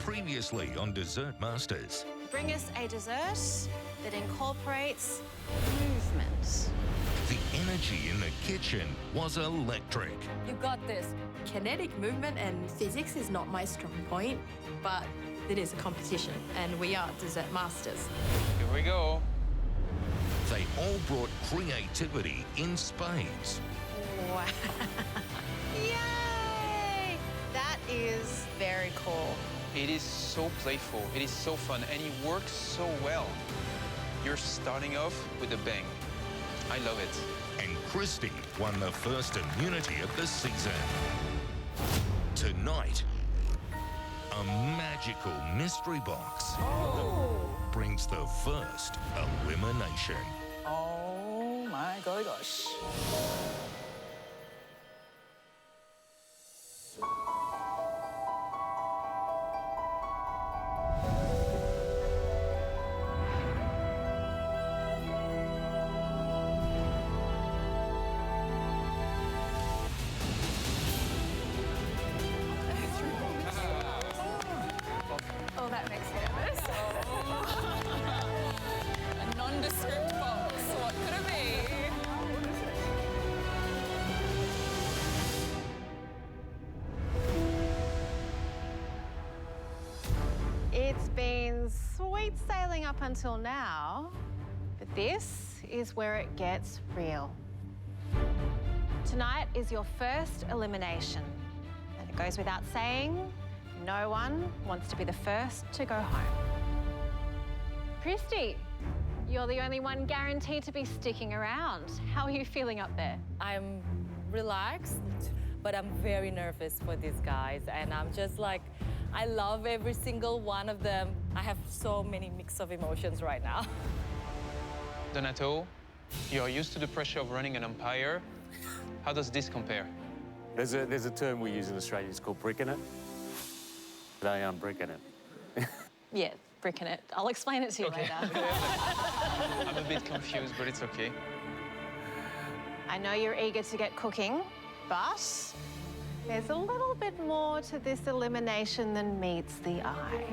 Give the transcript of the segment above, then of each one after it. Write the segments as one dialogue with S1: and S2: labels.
S1: Previously on Dessert Masters.
S2: Bring us a dessert that incorporates movement.
S1: The energy in the kitchen was electric.
S3: You got this.
S4: Kinetic movement and physics is not my strong point, but it is a competition, and we are dessert masters.
S5: Here we go.
S1: They all brought creativity in spades.
S2: Wow. Yay! That is very cool.
S5: It is so playful, it is so fun, and it works so well. You're starting off with a bang. I love it.
S1: And Christy won the first immunity of the season. Tonight, a magical mystery box brings the first elimination.
S6: Oh my gosh.
S3: Oh, that makes me nervous. A nondescript box. What could it be?
S2: It's been sweet sailing up until now, but this is where it gets real. Tonight is your first elimination, and it goes without saying, no one wants to be the first to go home. Christy, you're the only one guaranteed to be sticking around. How are you feeling up there?
S7: I'm relaxed, but I'm very nervous for these guys. And I'm just like, I love every single one of them. I have so many mix of emotions right now.
S5: Donato, you are used to the pressure of running an empire. How does this compare?
S8: There's a term we use in Australia, it's called bricking it. They bricking it.
S2: Yeah, bricking it. I'll explain it to you later.
S5: I'm a bit confused, but it's okay.
S2: I know you're eager to get cooking, but there's a little bit more to this elimination than meets the eye.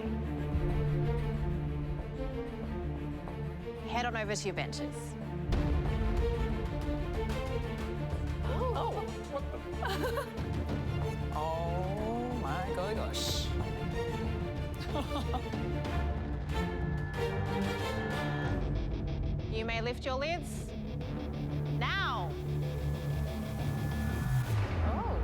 S2: Head on over to your benches.
S6: Oh my gosh.
S2: You may lift your lids now. Oh.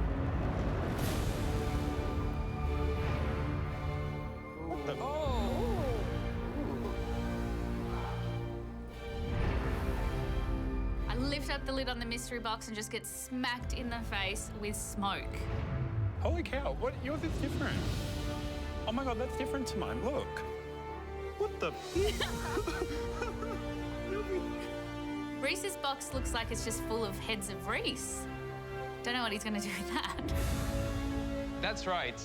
S3: I lift up the lid on the mystery box and just get smacked in the face with smoke.
S9: Holy cow, yours is different. Oh my God, that's different to mine, look. What the?
S3: Reese's box looks like it's just full of heads of Reese. Don't know what he's going to do with that.
S5: That's right.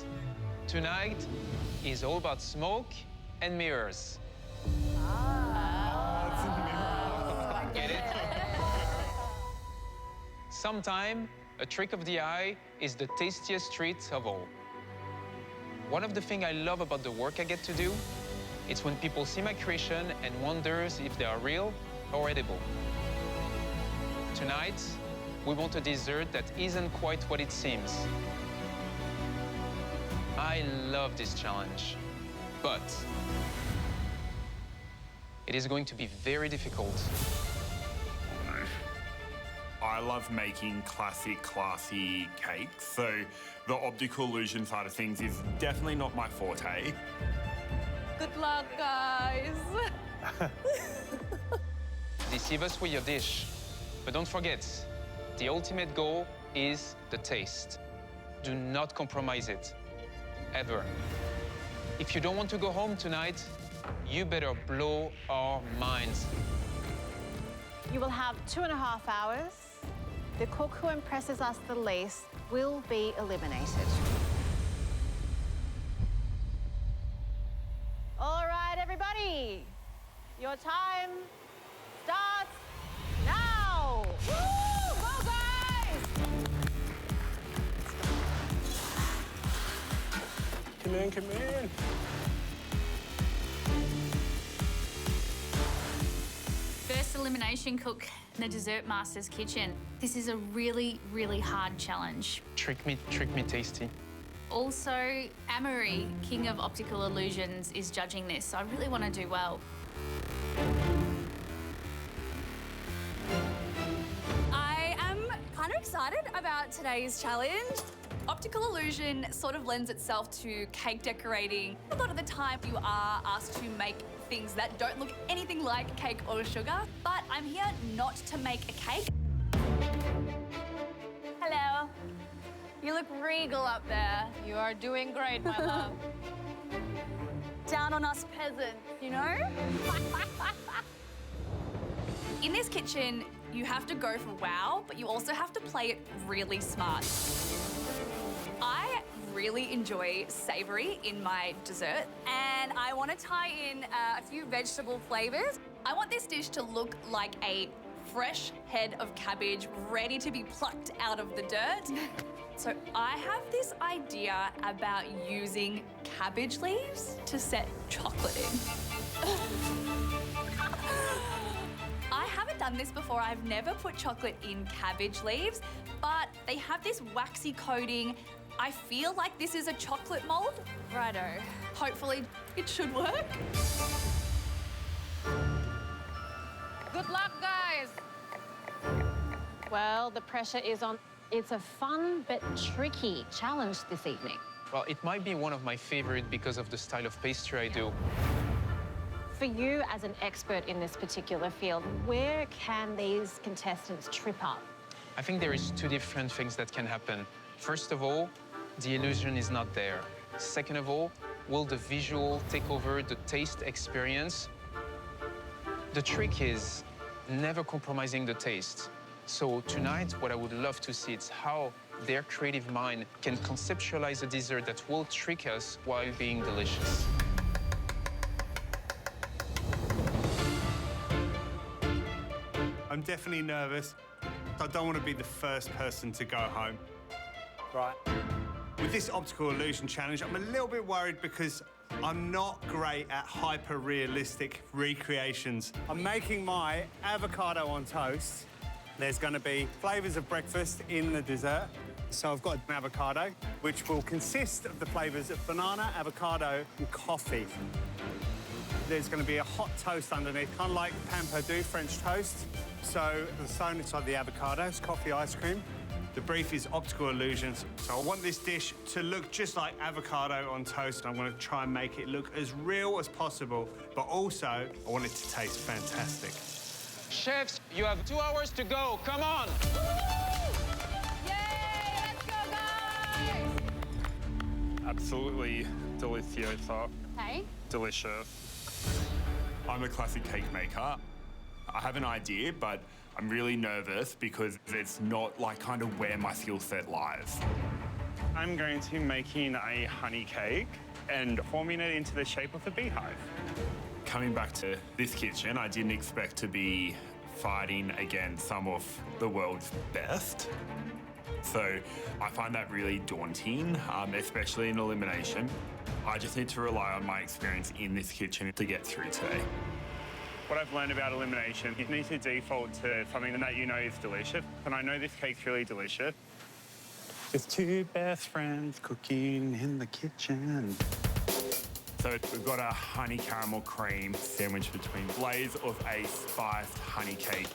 S5: Tonight is all about smoke and mirrors. Get it? Sometime, a trick of the eye is the tastiest treat of all. One of the things I love about the work I get to do, it's when people see my creation and wonders if they are real or edible. Tonight, we want a dessert that isn't quite what it seems. I love this challenge, but it is going to be very difficult.
S9: I love making classic, classy cakes, so the optical illusion side of things is definitely not my forte.
S7: Good luck, guys.
S5: Deceive us with your dish, but don't forget, the ultimate goal is the taste. Do not compromise it, ever. If you don't want to go home tonight, you better blow our minds.
S2: You will have 2.5 hours. The cook who impresses us the least will be eliminated. All right, everybody. Your time starts now. Woo! Go, guys!
S8: Come in, come in.
S3: First elimination cook in the Dessert Master's kitchen. This is a really, really hard challenge.
S5: Trick me tasty.
S3: Also, Amory, King of Optical Illusions, is judging this, so I really want to do well.
S10: I am kind of excited about today's challenge. Optical illusion sort of lends itself to cake decorating. A lot of the time you are asked to make things that don't look anything like cake or sugar, but I'm here not to make a cake. Hello. You look regal up there.
S2: You are doing great, my love.
S10: Down on us peasants, you know? In this kitchen, you have to go for wow, but you also have to play it really smart. I really enjoy savoury in my dessert, and I want to tie in a few vegetable flavours. I want this dish to look like a fresh head of cabbage ready to be plucked out of the dirt. So I have this idea about using cabbage leaves to set chocolate in. I haven't done this before. I've never put chocolate in cabbage leaves, but they have this waxy coating. I feel like this is a chocolate mold. Righto. Hopefully it should work.
S2: Good luck, guys. Well, the pressure is on. It's a fun but tricky challenge this evening.
S5: Well, it might be one of my favorite because of the style of pastry I do.
S2: For you, as an expert in this particular field, where can these contestants trip up?
S5: I think there is two different things that can happen. First of all, the illusion is not there. Second of all, will the visual take over the taste experience? The trick is never compromising the taste. So tonight, what I would love to see is how their creative mind can conceptualize a dessert that will trick us while being delicious.
S9: I'm definitely nervous. I don't want to be the first person to go home.
S8: Right.
S9: With this optical illusion challenge, I'm a little bit worried because I'm not great at hyper-realistic recreations.
S8: I'm making my avocado on toast. There's going to be flavours of breakfast in the dessert. So I've got an avocado, which will consist of the flavours of banana, avocado, and coffee. There's going to be a hot toast underneath, kind of like pain perdu French toast. So the stone inside the avocado is coffee ice cream.
S9: The brief is optical illusions, so I want this dish to look just like avocado on toast, and I'm going to try and make it look as real as possible, but also I want it to taste fantastic.
S5: Chefs, you have 2 hours to go. Come on!
S10: Yay! Let's go, guys!
S9: Absolutely delicioso.
S10: Hey?
S9: Delicious. I'm a classic cake maker. I have an idea, but I'm really nervous because it's not like kind of where my skill set lies.
S11: I'm going to be making a honey cake and forming it into the shape of a beehive.
S9: Coming back to this kitchen, I didn't expect to be fighting against some of the world's best. So I find that really daunting, especially in elimination. I just need to rely on my experience in this kitchen to get through today.
S11: What I've learned about elimination, you need to default to something that you know is delicious. And I know this cake's really delicious. Just two best friends cooking in the kitchen.
S9: So we've got a honey caramel cream sandwich between layers of a spiced honey cake.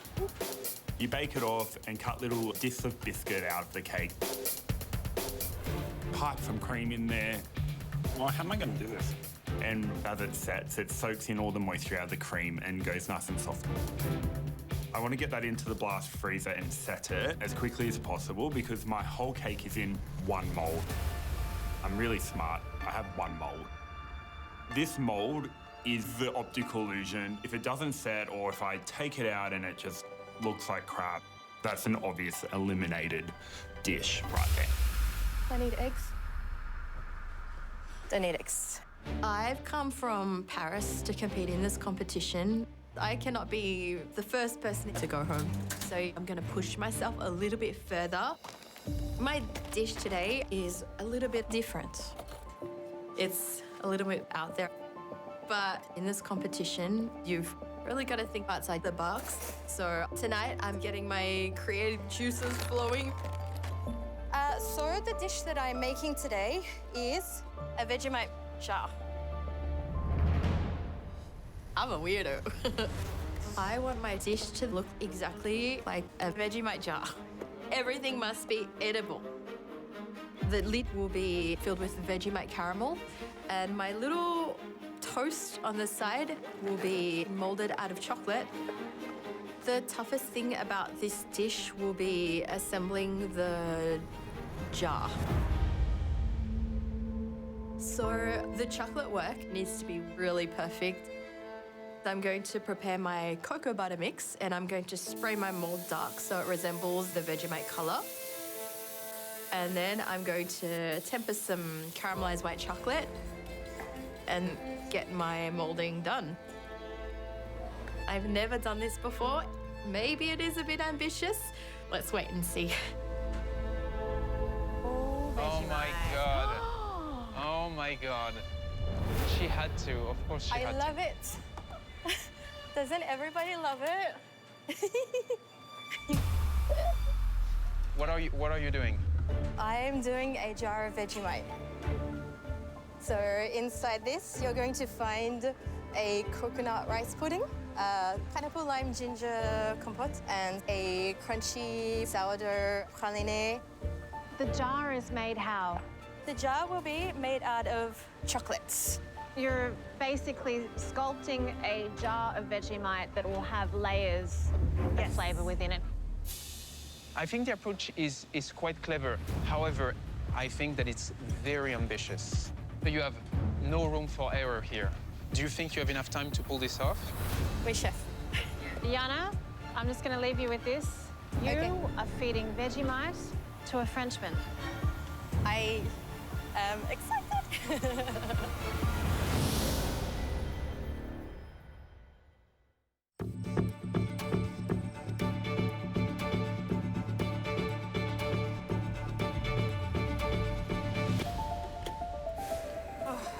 S9: You bake it off and cut little discs of biscuit out of the cake. Pipe some cream in there.
S11: Well, how am I going to do this?
S9: And as it sets, it soaks in all the moisture out of the cream and goes nice and soft. I want to get that into the blast freezer and set it as quickly as possible because my whole cake is in one mold. I'm really smart. I have one mold. This mold is the optical illusion. If it doesn't set or if I take it out and it just looks like crap, that's an obvious eliminated dish right there.
S4: I need eggs. I need eggs. I've come from Paris to compete in this competition. I cannot be the first person to go home. So I'm going to push myself a little bit further. My dish today is a little bit different. It's a little bit out there. But in this competition, you've really got to think outside the box. So tonight, I'm getting my creative juices flowing.
S12: So the dish that I'm making today is a Vegemite jar.
S4: I'm a weirdo. I want my dish to look exactly like a Vegemite jar. Everything must be edible. The lid will be filled with Vegemite caramel, and my little toast on the side will be molded out of chocolate. The toughest thing about this dish will be assembling the jar. So the chocolate work needs to be really perfect. I'm going to prepare my cocoa butter mix, and I'm going to spray my mold dark so it resembles the Vegemite color. And then I'm going to temper some caramelized white chocolate and get my molding done. I've never done this before. Maybe it is a bit ambitious. Let's wait and see.
S5: Oh my God. Oh my God. She had to, of course she had
S12: I love it. Doesn't everybody love it?
S5: What are you doing?
S12: I'm doing a jar of Vegemite. So inside this, you're going to find a coconut rice pudding, a pineapple lime ginger compote, and a crunchy sourdough praline.
S2: The jar is made how?
S12: The jar will be made out of chocolates.
S2: You're basically sculpting a jar of Vegemite that will have layers of flavour within it.
S5: I think the approach is quite clever. However, I think that it's very ambitious. You have no room for error here. Do you think you have enough time to pull this off?
S12: Oui, chef.
S2: Yana, I'm just going to leave you with this. You are feeding Vegemite to a Frenchman.
S12: I am excited.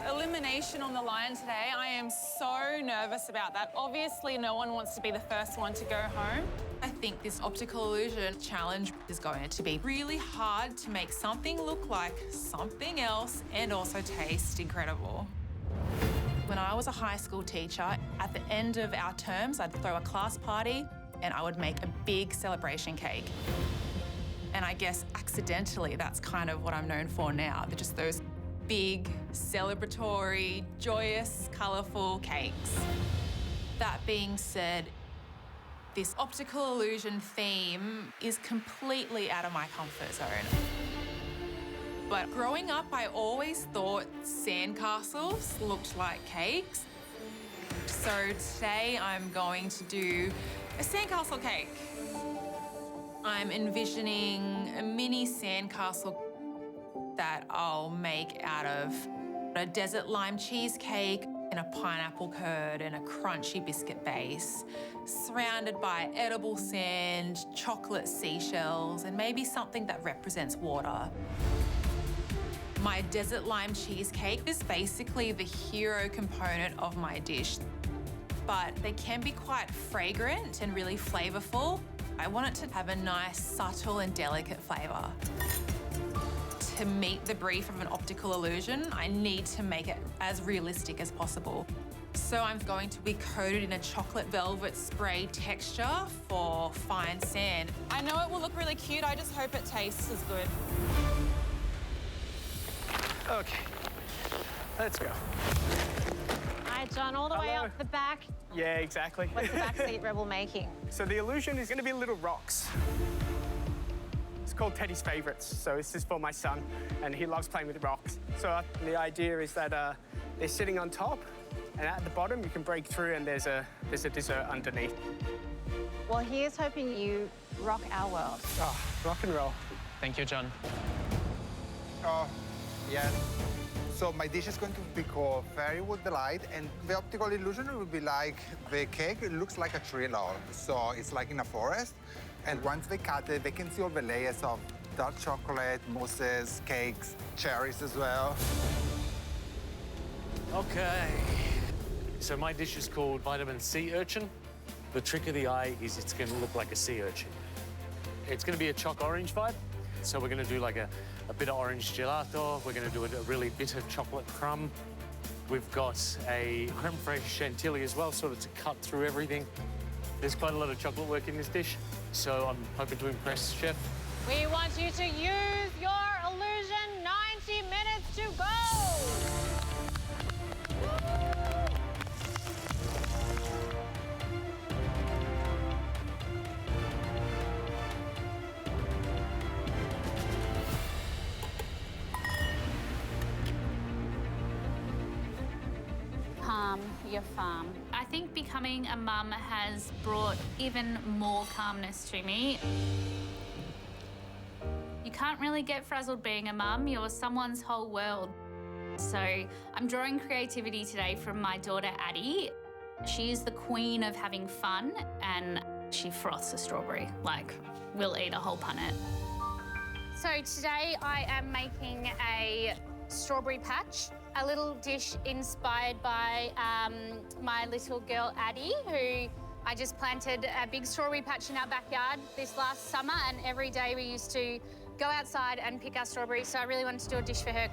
S6: Elimination on the line today. I am so nervous about that. Obviously, no one wants to be the first one to go home.
S13: I think this optical illusion challenge is going to be really hard to make something look like something else and also taste incredible. When I was a high school teacher, at the end of our terms, I'd throw a class party and I would make a big celebration cake. And I guess accidentally, that's kind of what I'm known for now. They're just those big, celebratory, joyous, colourful cakes. That being said, this optical illusion theme is completely out of my comfort zone. But growing up, I always thought sandcastles looked like cakes. So today I'm going to do a sandcastle cake. I'm envisioning a mini sandcastle that I'll make out of a desert lime cheesecake and a pineapple curd and a crunchy biscuit base, surrounded by edible sand, chocolate seashells, and maybe something that represents water. My desert lime cheesecake is basically the hero component of my dish, but they can be quite fragrant and really flavorful. I want it to have a nice, subtle and delicate flavor. To meet the brief of an optical illusion, I need to make it as realistic as possible. So I'm going to be coated in a chocolate velvet spray texture for fine sand.
S6: I know it will look really cute, I just hope it tastes as good.
S14: Okay, let's go.
S2: Hi, John, all the way up the back.
S14: Yeah, exactly.
S2: What's the backseat rebel making?
S14: So the illusion is going to be little rocks. It's called Teddy's Favourites. So this is for my son, and he loves playing with rocks. So the idea is that they're sitting on top, and at the bottom you can break through, and there's a dessert underneath.
S2: Well, here's hoping you rock our world.
S14: Oh, rock and roll.
S5: Thank you, John.
S15: Oh, yeah. So my dish is going to be called Fairywood Delight, and the optical illusion will be like the cake. It looks like a tree log, so it's like in a forest. And once they cut it, they can see all the layers of dark chocolate, mousses, cakes, cherries as well.
S16: Okay. So my dish is called vitamin sea urchin. The trick of the eye is it's going to look like a sea urchin. It's going to be a choc orange vibe. So we're going to do like a bit of orange gelato. We're going to do a really bitter chocolate crumb. We've got a creme fraiche chantilly as well, sort of to cut through everything. There's quite a lot of chocolate work in this dish, so I'm hoping to impress Chef.
S2: We want you to use your illusion. 90 minutes to go.
S3: Calm your farm. I think becoming a mum has brought even more calmness to me. You can't really get frazzled being a mum. You're someone's whole world. So I'm drawing creativity today from my daughter, Addie. She's the queen of having fun, and she froths a strawberry. Like, we'll eat a whole punnet. So today I am making a strawberry patch, a little dish inspired by my little girl, Addie, who I just planted a big strawberry patch in our backyard this last summer, and every day we used to go outside and pick our strawberries, so I really wanted to do a dish for her.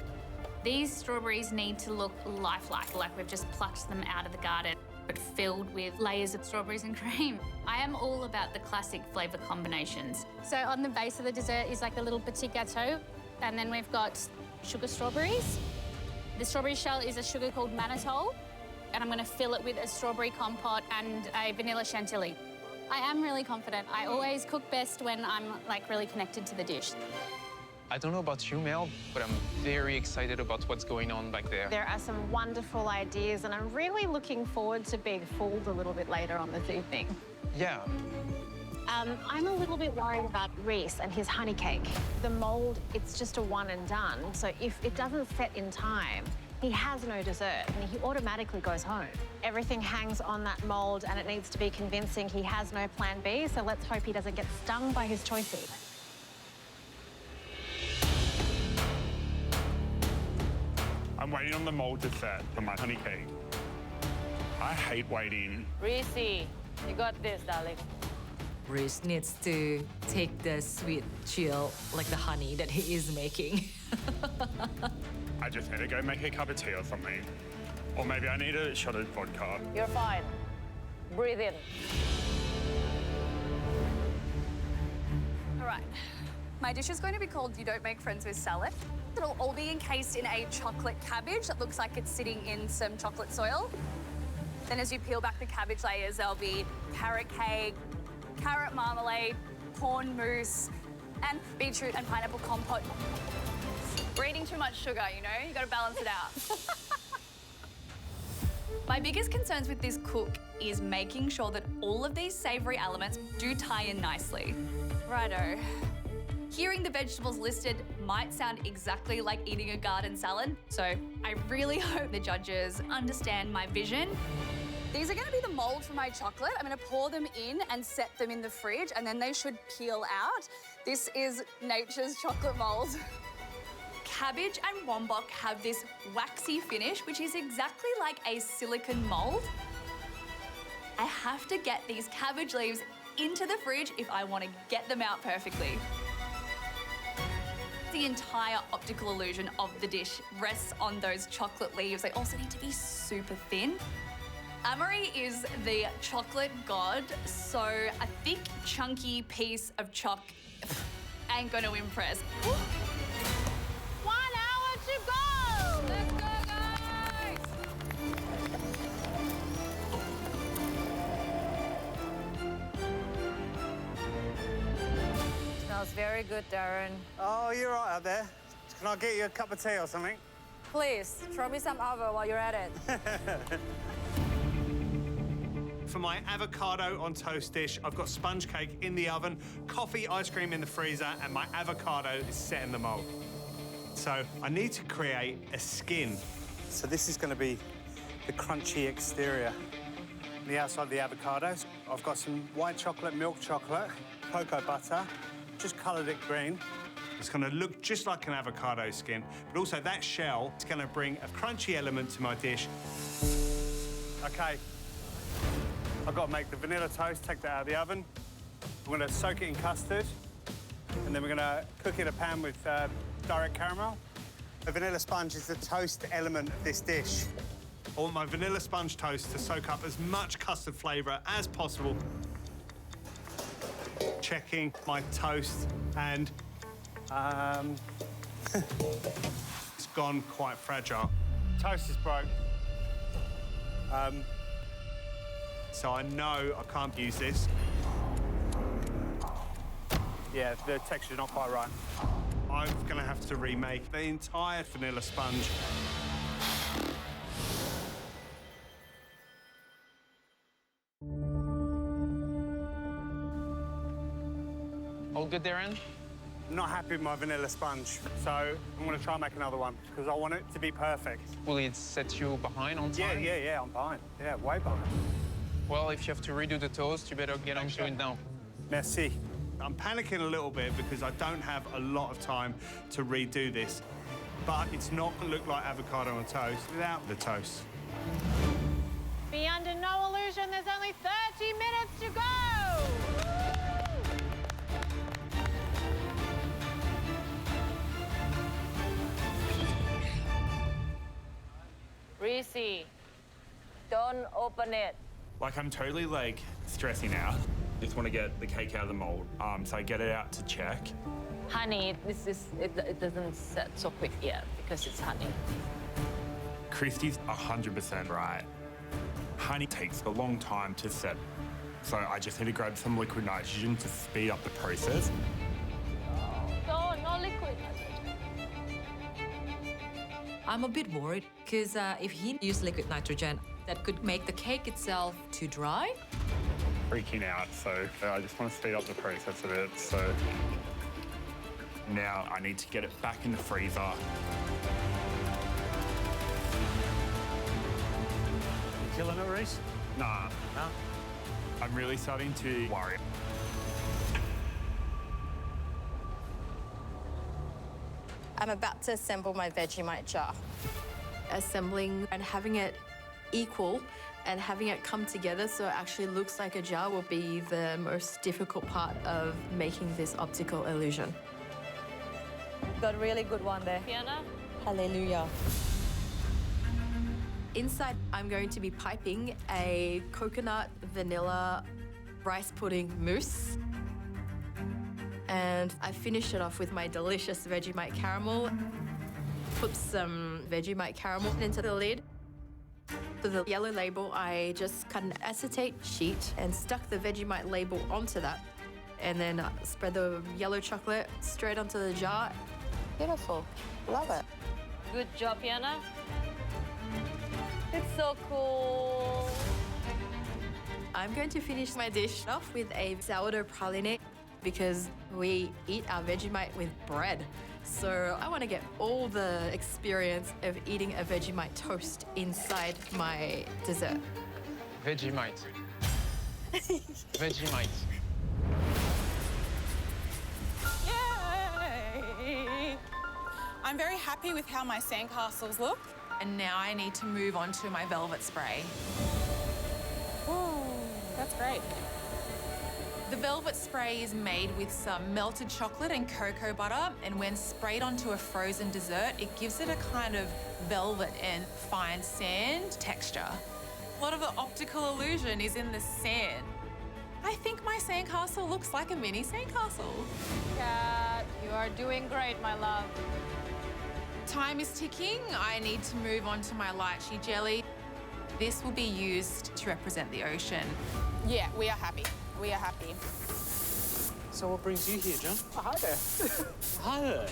S3: These strawberries need to look lifelike, like we've just plucked them out of the garden, but filled with layers of strawberries and cream. I am all about the classic flavour combinations. So on the base of the dessert is like a little petit gâteau, and then we've got sugar strawberries. The strawberry shell is a sugar called mannitol, and I'm going to fill it with a strawberry compote and a vanilla chantilly. I am really confident. I always cook best when I'm like really connected to the dish.
S5: I don't know about you, Mel, but I'm very excited about what's going on back there.
S2: There are some wonderful ideas, and I'm really looking forward to being fooled a little bit later on this evening.
S5: Yeah.
S2: I'm a little bit worried about Reese and his honey cake. The mould, it's just a one and done, so if it doesn't set in time, he has no dessert and he automatically goes home. Everything hangs on that mould and it needs to be convincing he has no plan B, so let's hope he doesn't get stung by his choices.
S11: I'm waiting on the mould to set for my honey cake. I hate waiting.
S7: Reese, you got this, darling.
S17: Reese needs to take the sweet chill, like the honey that he is making.
S11: I just need to go make a cup of tea or something. Or maybe I need a shot of vodka.
S7: You're fine. Breathe in.
S10: All right. My dish is going to be called You Don't Make Friends with Salad. It'll all be encased in a chocolate cabbage that looks like it's sitting in some chocolate soil. Then as you peel back the cabbage layers, there'll be carrot cake, carrot marmalade, corn mousse, and beetroot and pineapple compote. We're eating too much sugar, you know? You gotta balance it out. My biggest concerns with this cook is making sure that all of these savoury elements do tie in nicely. Righto. Hearing the vegetables listed might sound exactly like eating a garden salad, so I really hope the judges understand my vision. These are going to be the mould for my chocolate. I'm going to pour them in and set them in the fridge, and then they should peel out. This is nature's chocolate mould. Cabbage and wombok have this waxy finish, which is exactly like a silicone mould. I have to get these cabbage leaves into the fridge if I want to get them out perfectly. The entire optical illusion of the dish rests on those chocolate leaves. They also need to be super thin. Amory is the chocolate god, so a thick, chunky piece of choc ain't gonna impress.
S2: 1 hour to go! Let's go, guys!
S7: Smells very good, Darren.
S8: Oh, you're right out there. Can I get you a cup of tea or something?
S7: Please, throw me some avo while you're at it.
S8: For my avocado on toast dish, I've got sponge cake in the oven, coffee ice cream in the freezer, and my avocado is set in the mold. So I need to create a skin. So this is going to be the crunchy exterior. The outside of the avocados, I've got some white chocolate, milk chocolate, cocoa butter, just coloured it green. It's going to look just like an avocado skin, but also that shell is going to bring a crunchy element to my dish. OK. I've got to make the vanilla toast, take that out of the oven. We're going to soak it in custard, and then we're going to cook it in a pan with direct caramel. The vanilla sponge is the toast element of this dish. I want my vanilla sponge toast to soak up as much custard flavour as possible. Checking my toast, and it's gone quite fragile. Toast is broke. So I know I can't use this. Yeah, the texture's not quite right. I'm gonna have to remake the entire vanilla sponge.
S5: All good, Darren?
S8: Not happy with my vanilla sponge, so I'm gonna try and make another one because I want it to be perfect.
S5: Will it set you behind on time?
S8: Yeah, I'm behind. Yeah, way behind.
S5: Well, if you have to redo the toast, you better get onto it now.
S8: Merci. I'm panicking a little bit because I don't have a lot of time to redo this, but it's not gonna look like avocado on toast without the toast.
S2: Be under no illusion, there's only 30 minutes to go!
S7: Reese, don't open it.
S9: Like, I'm totally, like, stressing out. Just want to get the cake out of the mold. So I get it out to check.
S7: Honey, it doesn't set so quick yet because it's honey.
S9: Christy's 100% right. Honey takes a long time to set. So I just need to grab some liquid nitrogen to speed up the process.
S7: No liquid.
S17: I'm a bit worried because if he used liquid nitrogen, that could make the cake itself too dry.
S11: Freaking out, so I just want to speed up the process a bit, so...
S9: Now I need to get it back in the freezer.
S16: You killing it, Reese?
S9: Nah.
S16: No?
S9: I'm really starting to worry.
S12: I'm about to assemble my Vegemite jar.
S4: Assembling and having it equal and having it come together so it actually looks like a jar will be the most difficult part of making this optical illusion.
S7: Got a really good one there. Fiona?
S12: Hallelujah.
S4: Inside, I'm going to be piping a coconut vanilla rice pudding mousse. And I finished it off with my delicious Vegemite caramel. Put some Vegemite caramel into the lid. For the yellow label, I just cut an acetate sheet and stuck the Vegemite label onto that. And then spread the yellow chocolate straight onto the jar.
S12: Beautiful. Love it.
S7: Good job, Fiona. It's so cool.
S4: I'm going to finish my dish off with a sourdough praline because we eat our Vegemite with bread. So I want to get all the experience of eating a Vegemite toast inside my dessert.
S5: Vegemite. Vegemite.
S6: Yay! I'm very happy with how my sandcastles look.
S13: And now I need to move on to my velvet spray.
S6: Ooh, that's great.
S13: The velvet spray is made with some melted chocolate and cocoa butter, and when sprayed onto a frozen dessert, it gives it a kind of velvet and fine sand texture. A lot of the optical illusion is in the sand. I think my sandcastle looks like a mini sandcastle.
S2: Kat, you are doing great, my love.
S13: Time is ticking. I need to move on to my lychee jelly. This will be used to represent the ocean.
S6: Yeah, we are happy. We are happy.
S16: So what brings you here, John?
S14: Oh, hi there.
S16: Hi there.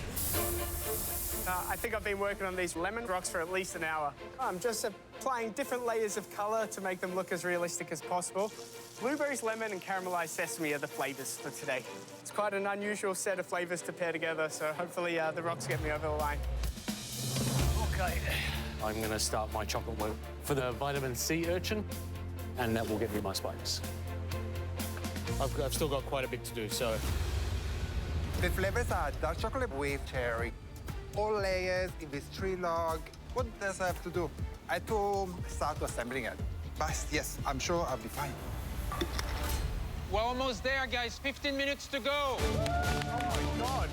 S14: I think I've been working on these lemon rocks for at least an hour. I'm just applying different layers of colour to make them look as realistic as possible. Blueberries, lemon and caramelised sesame are the flavours for today. It's quite an unusual set of flavours to pair together, so hopefully the rocks get me over the line.
S16: Okay. I'm going to start my chocolate work for the vitamin C urchin, and that will get me my spikes. I've still got quite a bit to do, so
S15: The flavors are dark chocolate with cherry. All layers in this tree log. What does I have to do? I have to start assembling it. But yes, I'm sure I'll be fine.
S5: We're almost there, guys. 15 minutes to go.
S8: Oh my God.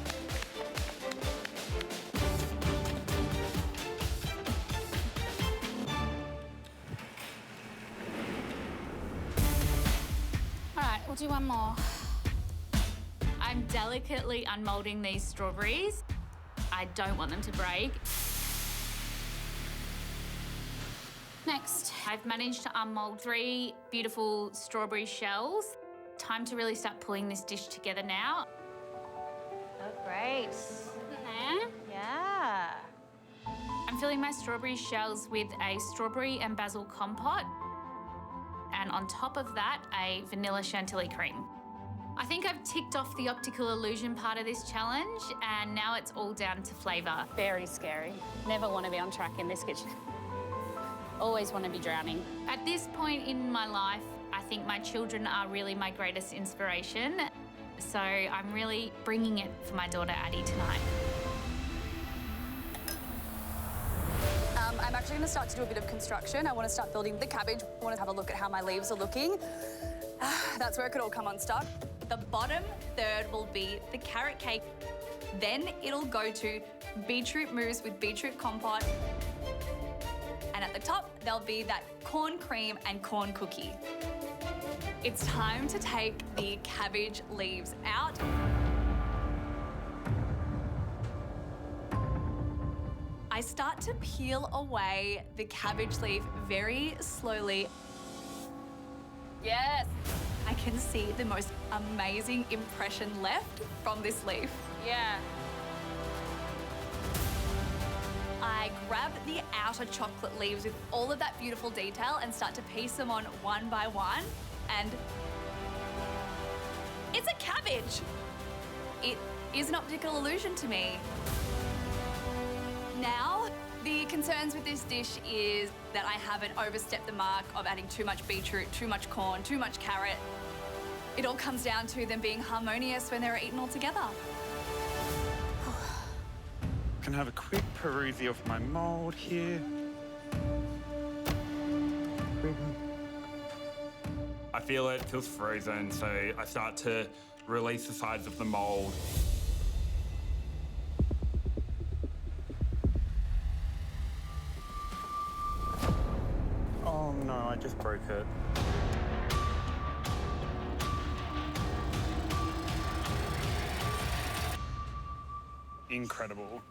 S3: All right, we'll do one more. I'm delicately unmolding these strawberries. I don't want them to break. Next, I've managed to unmold 3 beautiful strawberry shells. Time to really start pulling this dish together now.
S2: Oh, great. Yeah.
S3: I'm filling my strawberry shells with a strawberry and basil compote. And on top of that, a vanilla chantilly cream. I think I've ticked off the optical illusion part of this challenge, and now it's all down to flavour.
S18: Very scary. Never want to be on track in this kitchen. Always want to be drowning.
S3: At this point in my life, I think my children are really my greatest inspiration. So I'm really bringing it for my daughter Addie tonight.
S10: I'm actually going to start to do a bit of construction. I want to start building the cabbage. I want to have a look at how my leaves are looking. That's where it could all come unstuck. The bottom third will be the carrot cake. Then it'll go to beetroot mousse with beetroot compote. And at the top, there'll be that corn cream and corn cookie. It's time to take the cabbage leaves out. I start to peel away the cabbage leaf very slowly. Yes! I can see the most amazing impression left from this leaf.
S18: Yeah.
S10: I grab the outer chocolate leaves with all of that beautiful detail and start to piece them on one by one, and it's a cabbage. It is an optical illusion to me. Now, the concerns with this dish is that I haven't overstepped the mark of adding too much beetroot, too much corn, too much carrot. It all comes down to them being harmonious when they're eaten all together.
S11: Can have a quick perusey of my mold here.
S9: I feel it feels frozen, so I start to release the sides of the mold.
S11: Oh no, I just broke it. Incredible.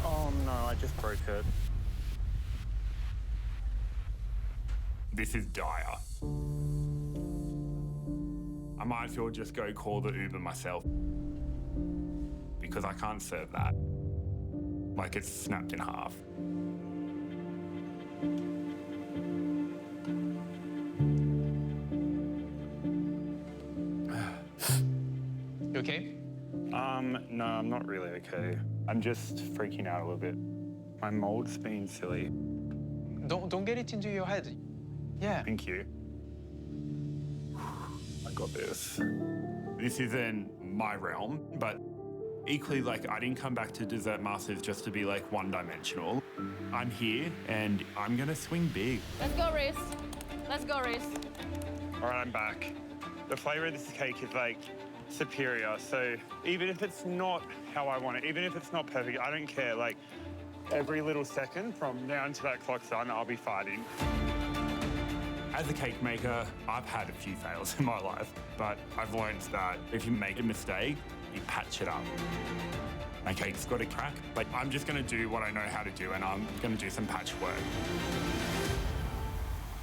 S11: Oh no, I just broke it.
S9: This is dire. I might as well just go call the Uber myself because I can't serve that. Like it's snapped in half.
S5: You okay?
S11: No, I'm not really okay. I'm just freaking out a little bit. My mold's being silly.
S5: Don't get it into your head. Yeah.
S11: Thank you. I got this.
S9: This isn't my realm, but equally, like, I didn't come back to Dessert Masters just to be, like, one-dimensional. I'm here, and I'm gonna swing big.
S18: Let's go, Reese. Let's go, Reese.
S11: All right, I'm back. The flavor of this cake is, like, superior. So even if it's not how I want it, even if it's not perfect, I don't care. Like, every little second from now until that clock's done, I'll be fighting.
S9: As a cake maker, I've had a few fails in my life, but I've learned that if you make a mistake, you patch it up. My cake's got a crack, but I'm just gonna do what I know how to do, and I'm gonna do some patchwork.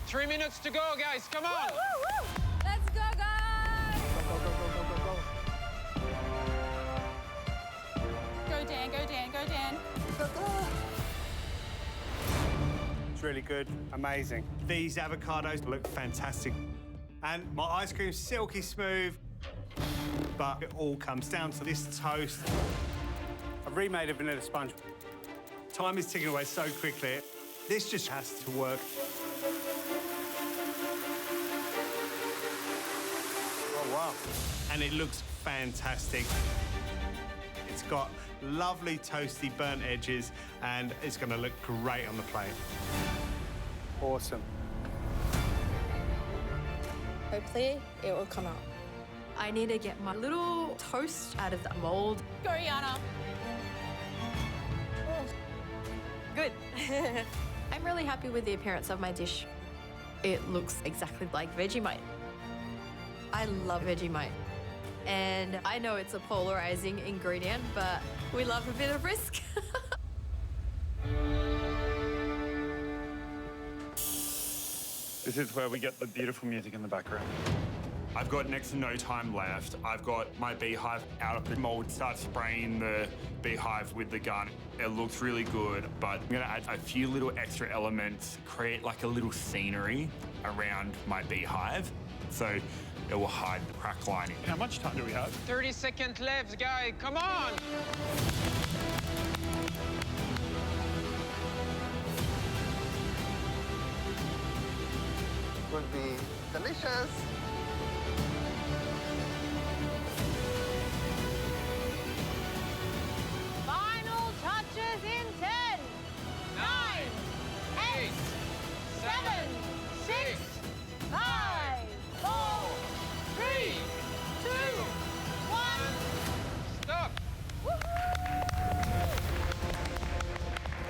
S5: 3 minutes to go, guys. Come on.
S18: Woo, woo, woo. Let's go, guys.
S8: Go, go, go, go, go, go.
S6: Go, Dan, go, Dan, go, Dan.
S8: It's really good, amazing. These avocados look fantastic. And my ice cream's silky smooth, but it all comes down to this toast. I've remade a vanilla sponge. Time is ticking away so quickly. This just has to work. Oh, wow. And it looks fantastic. It's got lovely toasty burnt edges and it's going to look great on the plate.
S14: Awesome.
S12: Hopefully it will come out.
S4: I need to get my little toast out of the mold.
S6: Go, Yana.
S4: Good. I'm really happy with the appearance of my dish. It looks exactly like Vegemite. I love Vegemite. And I know it's a polarizing ingredient, but we love a bit of risk.
S11: This is where we get the beautiful music in the background.
S9: I've got next to no time left. I've got my beehive out of the mold, start spraying the beehive with the gun. It looks really good, but I'm gonna add a few little extra elements, create like a little scenery around my beehive, so it will hide the crack lining.
S11: How much time do we have?
S5: 30 seconds left, guys. Come on!
S15: Will be delicious.
S2: Final touches in 10, 9, 8, 7, 6, 5, 4, 3, 2, 1.
S5: Stop!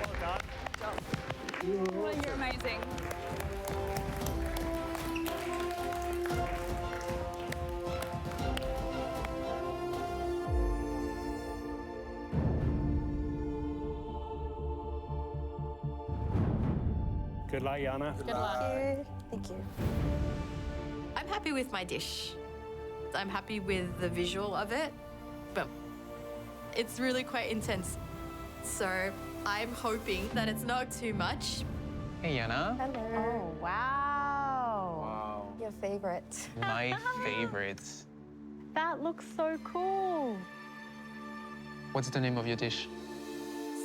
S14: Well done.
S10: You're amazing.
S14: Good luck, Yana.
S12: Good luck. Thank you.
S4: I'm happy with my dish. I'm happy with the visual of it, but it's really quite intense. So I'm hoping that it's not too much.
S5: Hey, Yana.
S12: Hello.
S2: Oh, wow.
S5: Wow.
S12: Your favorite.
S5: My favorite.
S2: That looks so cool.
S5: What's the name of your dish?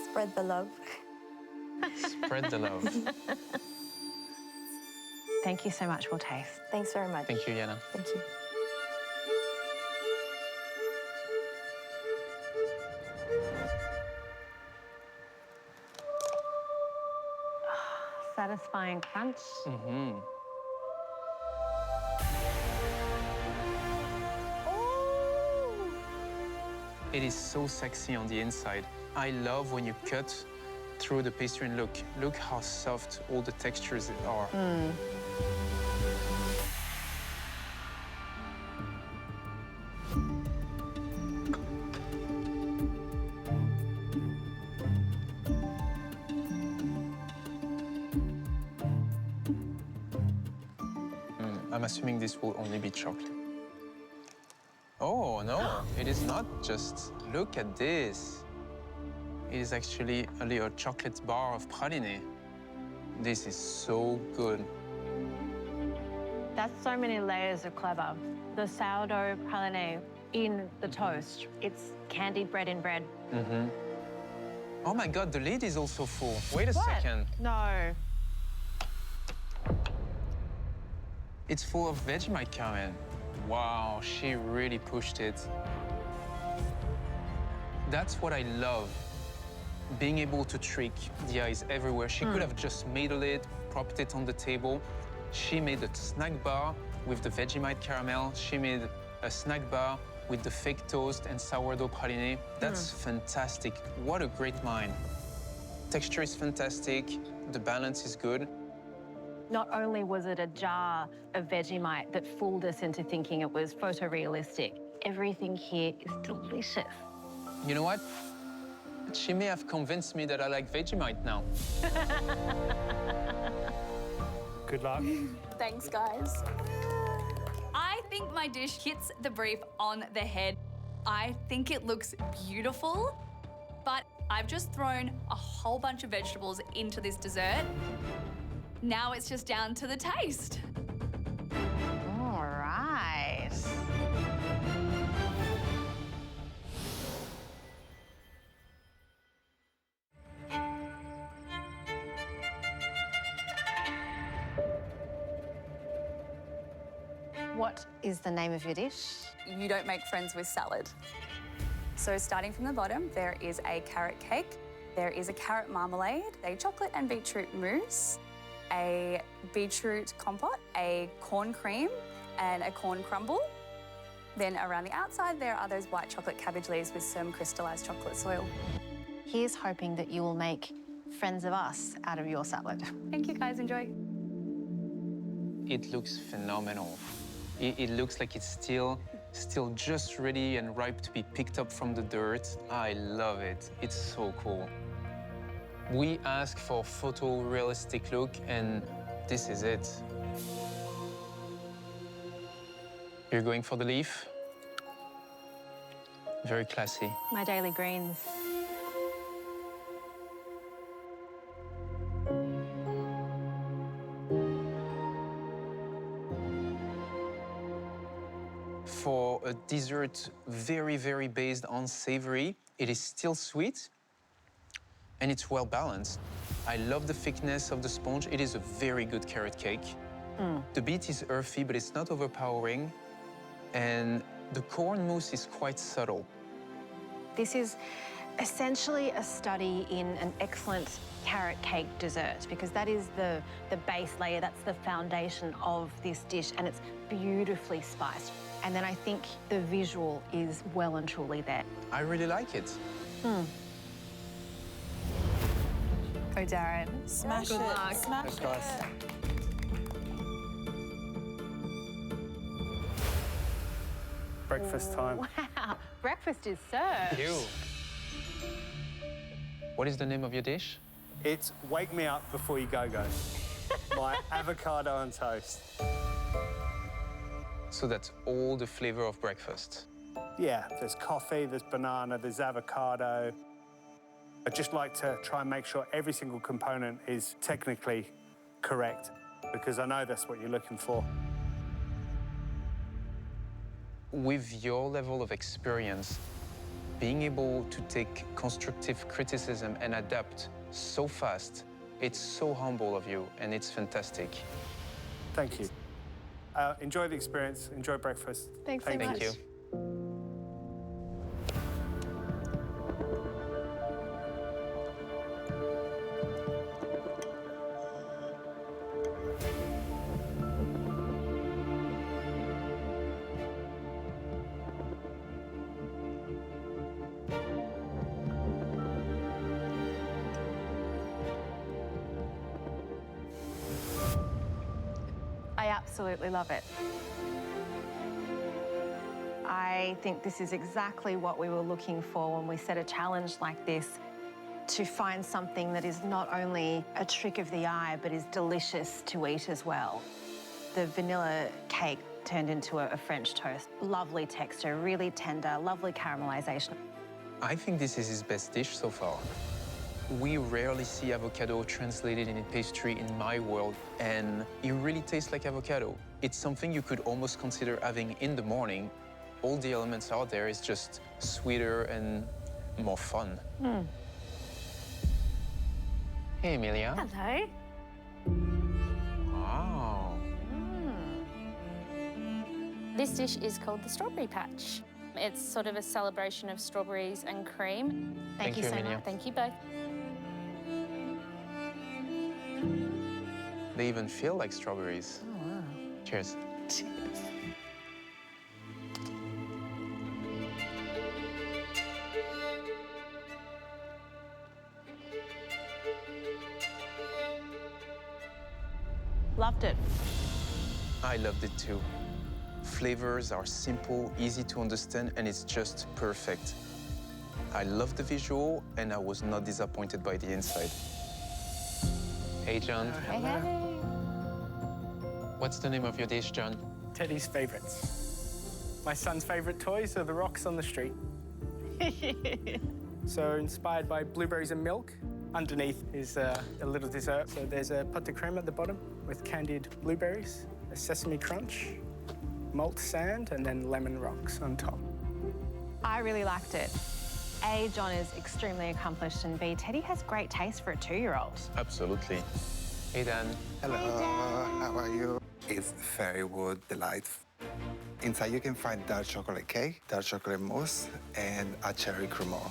S12: Spread the love.
S5: Spread the love.
S2: Thank you so much. We'll taste.
S12: Thanks very much.
S5: Thank you, Yana.
S12: Thank you.
S2: Satisfying crunch.
S5: Mm-hmm. It is so sexy on the inside. I love when you cut through the pastry and look how soft all the textures are. I'm assuming this will only be chocolate. Oh, no, it is not just. Look at this. It is actually a little chocolate bar of praline. This is so good.
S2: That's so many layers of clever. The sourdough praline in the toast. It's candied bread in bread.
S5: Mm-hmm. Oh my God, the lid is also full. Wait a
S2: What?
S5: second.
S2: No.
S5: It's full of Vegemite caramel. Wow, she really pushed it. That's what I love. Being able to trick the eyes everywhere. She could have just made a lid, propped it on the table. She made a snack bar with the Vegemite caramel. She made a snack bar with the fake toast and sourdough praline. That's fantastic. What a great mind. Texture is fantastic. The balance is good.
S2: Not only was it a jar of Vegemite that fooled us into thinking it was photorealistic, everything here is delicious.
S5: You know what? She may have convinced me that I like Vegemite now.
S14: Good luck.
S10: Thanks, guys. I think my dish hits the brief on the head. I think it looks beautiful, but I've just thrown a whole bunch of vegetables into this dessert. Now it's just down to the taste.
S2: All right. What is the name of your dish?
S10: You don't make friends with salad. So starting from the bottom, there is a carrot cake, there is a carrot marmalade, a chocolate and beetroot mousse, a beetroot compote, a corn cream, and a corn crumble. Then around the outside, there are those white chocolate cabbage leaves with some crystallised chocolate soil.
S2: Here's hoping that you will make friends of us out of your salad.
S10: Thank you, guys. Enjoy.
S5: It looks phenomenal. It looks like it's still just ready and ripe to be picked up from the dirt. I love it. It's so cool. We ask for photorealistic look, and this is it. You're going for the leaf? Very classy.
S2: My daily greens.
S5: For a dessert very, very based on savory, it is still sweet and it's well balanced. I love the thickness of the sponge. It is a very good carrot cake. The beet is earthy, but it's not overpowering. And the corn mousse is quite subtle.
S2: This is essentially a study in an excellent carrot cake dessert because that is the base layer, that's the foundation of this dish, and it's beautifully spiced. And then I think the visual is well and truly there.
S5: I really like it.
S10: Go, Darren.
S6: Smash
S10: Good
S6: it.
S10: luck.
S6: Smash
S8: Thanks, guys. Breakfast time.
S2: Wow, breakfast is served.
S5: You. What is the name of your dish?
S8: It's Wake Me Up Before You Go Go. My avocado on toast.
S5: So that's all the flavor of breakfast.
S8: Yeah, there's coffee, there's banana, there's avocado. I'd just like to try and make sure every single component is technically correct because I know that's what you're looking for.
S5: With your level of experience, being able to take constructive criticism and adapt so fast, it's so humble of you and it's fantastic.
S8: Thank you. Enjoy the experience, enjoy breakfast.
S2: Thanks so much.
S5: Thank you.
S2: I absolutely love it. I think this is exactly what we were looking for when we set a challenge like this, to find something that is not only a trick of the eye, but is delicious to eat as well. The vanilla cake turned into a French toast. Lovely texture, really tender, lovely caramelization.
S5: I think this is his best dish so far. We rarely see avocado translated in a pastry in my world, and it really tastes like avocado. It's something you could almost consider having in the morning. All the elements are there, it's just sweeter and more fun. Hey, Emilia.
S3: Hello.
S5: Wow.
S18: This dish is called the Strawberry Patch. It's sort of a celebration of strawberries and cream.
S5: Thank you,
S18: so
S5: Emilia.
S18: much. Thank you both.
S5: They even feel like strawberries.
S2: Oh, wow.
S5: Cheers.
S2: Loved it.
S5: I loved it too. Flavors are simple, easy to understand, and it's just perfect. I love the visual, and I was not disappointed by the inside. Hey, John.
S2: Hey, hey.
S5: What's the name of your dish, John?
S14: Teddy's favourites. My son's favourite toys are the rocks on the street. So inspired by blueberries and milk. Underneath is a little dessert. So there's a pot de creme at the bottom with candied blueberries, a sesame crunch, malt sand, and then lemon rocks on top.
S2: I really liked it. A, John is extremely accomplished, and B, Teddy has great taste for a 2-year-old.
S5: Absolutely. Hey, Dan.
S15: Hello, how are you? It's very good, delightful. Inside you can find dark chocolate cake, dark chocolate mousse, and a cherry cremant.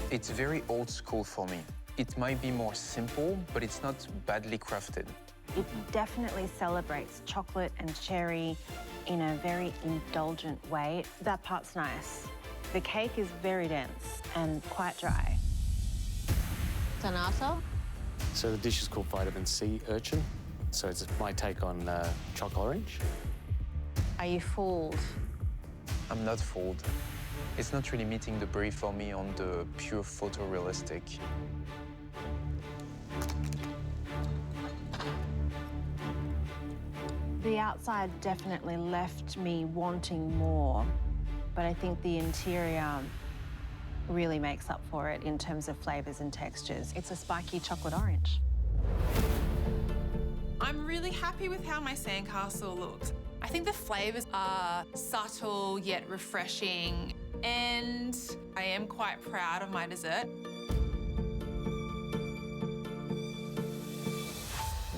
S5: It's very old school for me. It might be more simple, but it's not badly crafted.
S2: It definitely celebrates chocolate and cherry in a very indulgent way. That part's nice. The cake is very dense and quite dry.
S19: Donato?
S16: So the dish is called Vitamin C Urchin. So it's my take on choc orange.
S2: Are you fooled?
S5: I'm not fooled. It's not really meeting the brief for me on the pure photorealistic.
S2: The outside definitely left me wanting more, but I think the interior really makes up for it in terms of flavors and textures. It's a spiky chocolate orange.
S13: I'm really happy with how my sandcastle looked. I think the flavors are subtle yet refreshing, and I am quite proud of my dessert.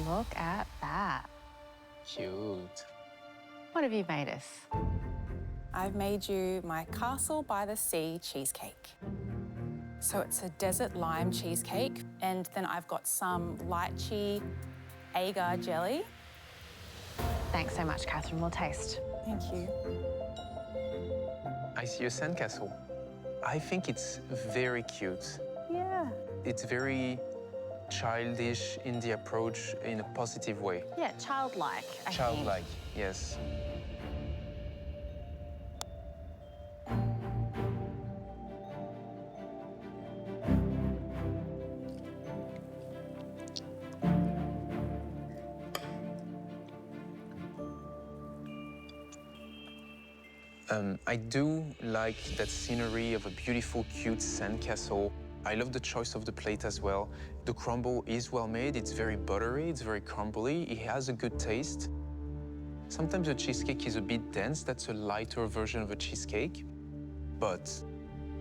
S2: Look at that.
S5: Cute.
S2: What have you made us?
S20: I've made you my Castle by the Sea cheesecake. So it's a desert lime cheesecake, and then I've got some lychee agar jelly.
S2: Thanks so much, Catherine. We'll taste.
S20: Thank you.
S5: I see a sandcastle. I think it's very cute.
S2: Yeah.
S5: It's very childish in the approach in a positive way.
S2: Yeah, childlike, I think.
S5: Childlike, yes. I do like that scenery of a beautiful, cute sandcastle. I love the choice of the plate as well. The crumble is well made. It's very buttery, it's very crumbly. It has a good taste. Sometimes the cheesecake is a bit dense. That's a lighter version of a cheesecake, but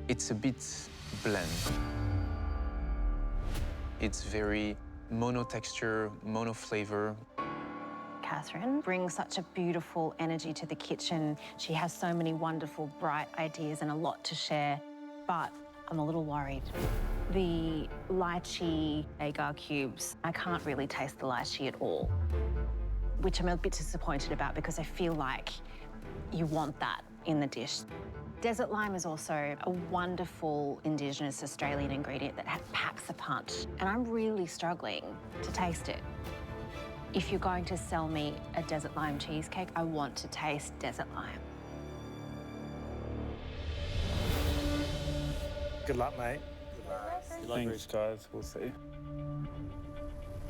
S5: it's a bit bland. It's very mono texture, mono flavor.
S2: Catherine brings such a beautiful energy to the kitchen. She has so many wonderful, bright ideas and a lot to share, but I'm a little worried. The lychee agar cubes, I can't really taste the lychee at all, which I'm a bit disappointed about because I feel like you want that in the dish. Desert lime is also a wonderful Indigenous Australian ingredient that packs a punch, and I'm really struggling to taste it. If you're going to sell me a desert lime cheesecake, I want to taste desert lime.
S11: Good luck, mate. Thanks, guys. We'll see.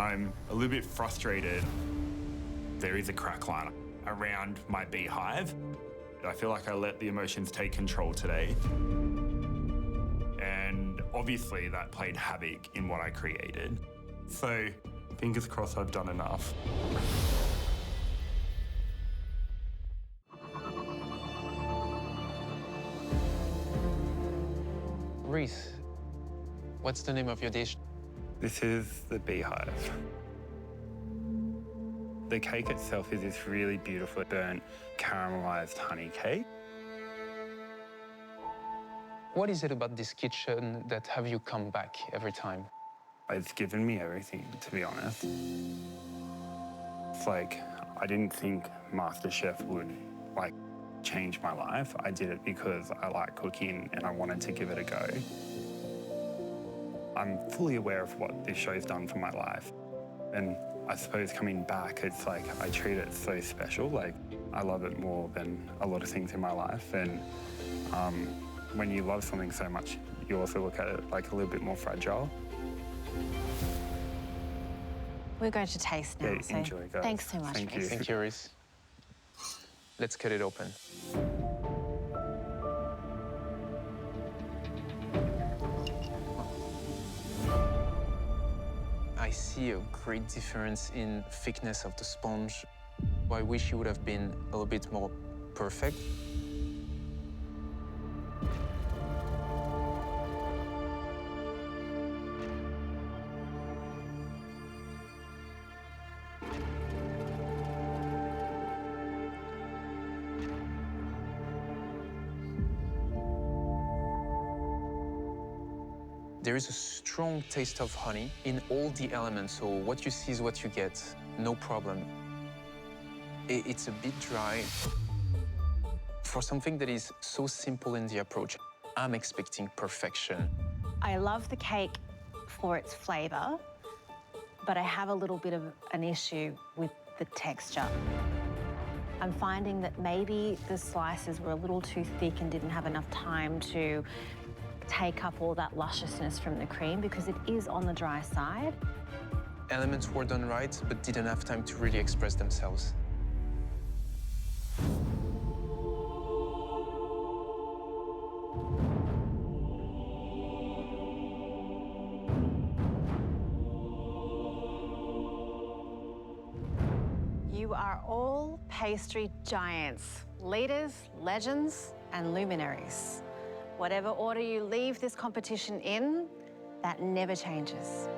S9: I'm a little bit frustrated. There is a crack line around my beehive. I feel like I let the emotions take control today. And obviously that played havoc in what I created. So fingers crossed I've done enough.
S5: Reese, what's the name of your dish?
S11: This is the beehive. The cake itself is this really beautiful burnt caramelized honey cake.
S5: What is it about this kitchen that have you come back every time?
S11: It's given me everything, to be honest. It's like, I didn't think MasterChef would, change my life. I did it because I like cooking and I wanted to give it a go. I'm fully aware of what this show's done for my life. And I suppose coming back, it's like I treat it so special. I love it more than a lot of things in my life. And when you love something so much, you also look at it a little bit more fragile.
S2: We're going to taste now,
S11: Yeah,
S2: so
S11: enjoy, guys.
S2: thanks so much,
S11: Thank
S2: Reese.
S11: you.
S5: Thank you, Reese. Let's cut it open. I see a great difference in thickness of the sponge. I wish it would have been a little bit more perfect. There is a strong taste of honey in all the elements, so what you see is what you get, no problem. It's a bit dry. For something that is so simple in the approach, I'm expecting perfection.
S2: I love the cake for its flavour, but I have a little bit of an issue with the texture. I'm finding that maybe the slices were a little too thick and didn't have enough time to take up all that lusciousness from the cream because it is on the dry side.
S5: Elements were done right, but didn't have time to really express themselves.
S2: You are all pastry giants, leaders, legends, and luminaries. Whatever order you leave this competition in, that never changes.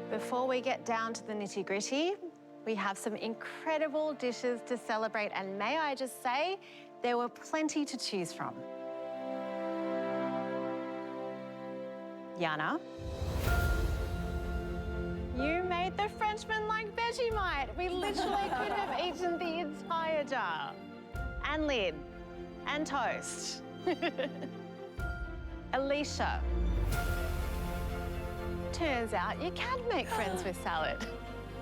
S2: Before we get down to the nitty-gritty, we have some incredible dishes to celebrate, and may I just say, there were plenty to choose from. Jana, you made the Frenchman like Vegemite. We literally could have eaten the entire jar. And lid. And toast. Alicia. Turns out you can make friends with salad.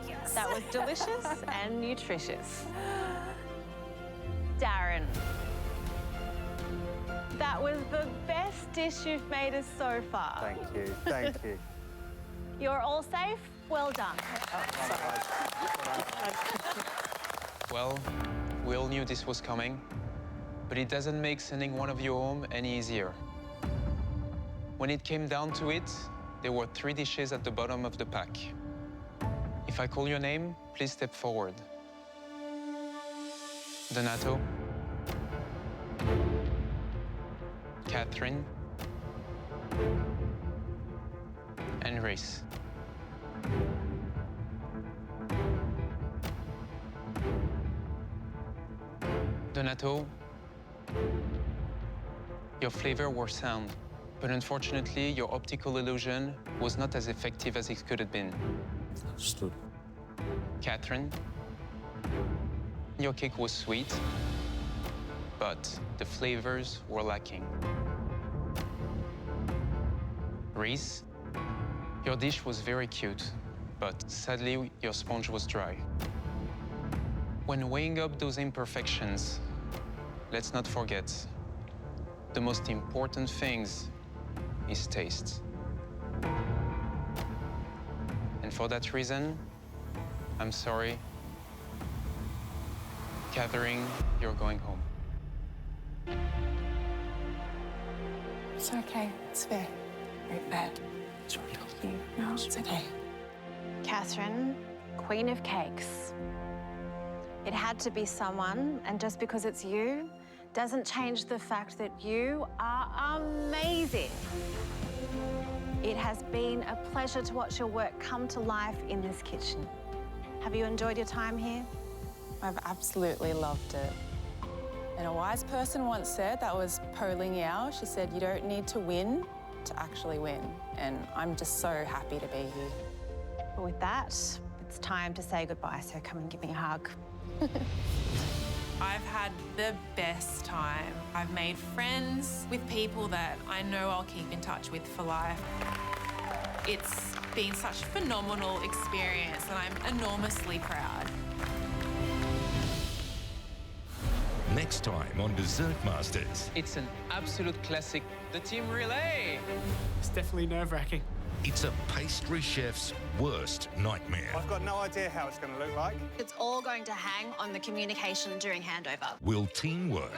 S2: Yes. That was delicious and nutritious. Darren. That was the best dish you've made us so far.
S8: Thank you, thank you.
S2: You're all safe? Well done.
S5: Well, we all knew this was coming, but it doesn't make sending one of you home any easier. When it came down to it, there were 3 dishes at the bottom of the pack. If I call your name, please step forward. Donato. Catherine. And Reese. Donato, your flavor was sound, but unfortunately, your optical illusion was not as effective as it could have been.
S16: Understood.
S5: Catherine, your cake was sweet, but the flavors were lacking. Reese, your dish was very cute, but sadly, your sponge was dry. When weighing up those imperfections, let's not forget, the most important things is taste. And for that reason, I'm sorry. Catherine, you're going home.
S20: It's okay. It's fair. Very bad.
S16: Sorry.
S20: No, it's okay.
S2: Catherine, Queen of Cakes. It had to be someone, and just because it's you, doesn't change the fact that you are amazing. It has been a pleasure to watch your work come to life in this kitchen. Have you enjoyed your time here?
S20: I've absolutely loved it. And a wise person once said, that was Po Ling Yao, she said, you don't need to win to actually win. And I'm just so happy to be here.
S2: Well, with that, it's time to say goodbye, so come and give me a hug.
S13: I've had the best time. I've made friends with people that I know I'll keep in touch with for life. It's been such a phenomenal experience and I'm enormously proud.
S1: Next time on Dessert Masters.
S5: It's an absolute classic. The team relay.
S14: It's definitely nerve-wracking.
S1: It's a pastry chef's worst nightmare.
S8: I've got no idea how it's going to look like.
S2: It's all going to hang on the communication during handover.
S1: Will teamwork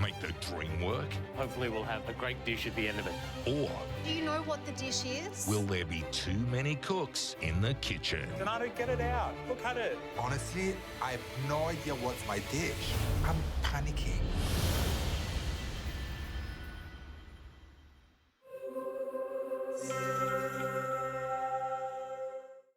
S1: make the dream work?
S16: Hopefully we'll have a great dish at the end of it.
S1: Or
S2: Do you know what the dish is?
S1: will there be too many cooks in the kitchen?
S11: Donato, get it out. Look at it.
S15: Honestly, I have no idea what's my dish. I'm panicking.